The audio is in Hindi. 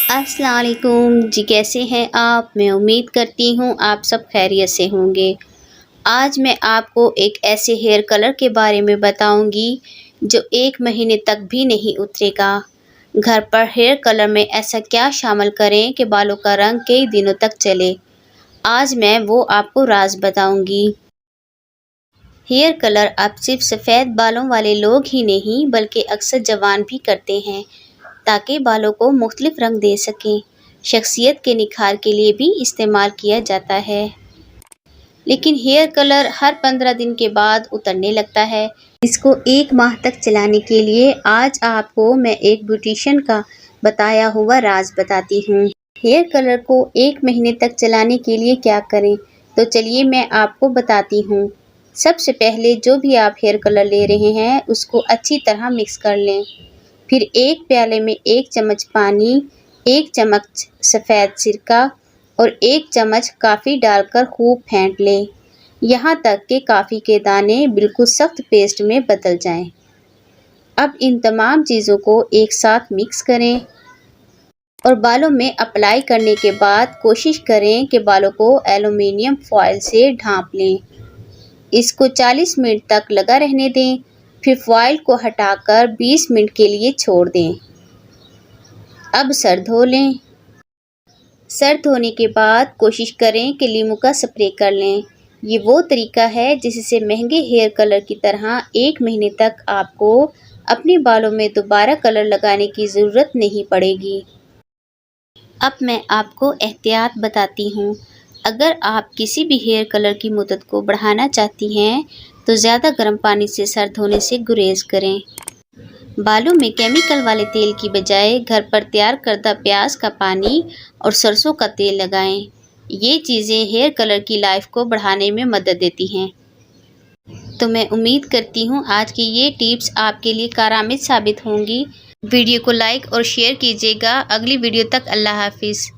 अस्सलाम वालेकुम जी, कैसे हैं आप। मैं उम्मीद करती हूँ आप सब खैरियत से होंगे। आज मैं आपको एक ऐसे हेयर कलर के बारे में बताऊंगी जो 1 महीने तक भी नहीं उतरेगा। घर पर हेयर कलर में ऐसा क्या शामिल करें कि बालों का रंग कई दिनों तक चले। आज मैं वो आपको राज बताऊंगी। हेयर कलर अब सिर्फ सफ़ेद बालों वाले लोग ही नहीं बल्कि अक्सर जवान भी करते हैं ताकि बालों को मुख्तलिफ रंग दे सकें। शख्सियत के निखार के लिए भी इस्तेमाल किया जाता है। लेकिन हेयर कलर हर 15 दिन के बाद उतरने लगता है। इसको 1 माह तक चलाने के लिए आज आपको मैं एक ब्यूटिशियन का बताया हुआ राज बताती हूँ। हेयर कलर को 1 महीने तक चलाने के लिए क्या करें, तो चलिए मैं आपको बताती हूँ। सबसे पहले जो भी आप हेयर कलर ले रहे हैं उसको अच्छी तरह मिक्स कर लें। फिर एक प्याले में 1 चम्मच पानी, 1 चम्मच सफ़ेद सिरका और 1 चम्मच कॉफ़ी डालकर खूब फेंट लें, यहाँ तक कि कॉफ़ी के दाने बिल्कुल सख्त पेस्ट में बदल जाएं। अब इन तमाम चीज़ों को एक साथ मिक्स करें और बालों में अप्लाई करने के बाद कोशिश करें कि बालों को एल्युमिनियम फॉयल से ढाँप लें। इसको 40 मिनट तक लगा रहने दें, फिर फॉयल को हटाकर 20 मिनट के लिए छोड़ दें। अब सर धो लें। सर धोने के बाद कोशिश करें कि लीमू का स्प्रे कर लें। ये वो तरीका है जिससे महंगे हेयर कलर की तरह 1 महीने तक आपको अपने बालों में दोबारा कलर लगाने की ज़रूरत नहीं पड़ेगी। अब मैं आपको एहतियात बताती हूँ। अगर आप किसी भी हेयर कलर की मुद्दत को बढ़ाना चाहती हैं तो ज़्यादा गर्म पानी से सर धोने से गुरेज करें। बालों में केमिकल वाले तेल की बजाय घर पर तैयार करदा प्याज का पानी और सरसों का तेल लगाएं। ये चीज़ें हेयर कलर की लाइफ को बढ़ाने में मदद देती हैं। तो मैं उम्मीद करती हूँ आज की ये टिप्स आपके लिए कारआमद साबित होंगी। वीडियो को लाइक और शेयर कीजिएगा। अगली वीडियो तक अल्लाह हाफिज़।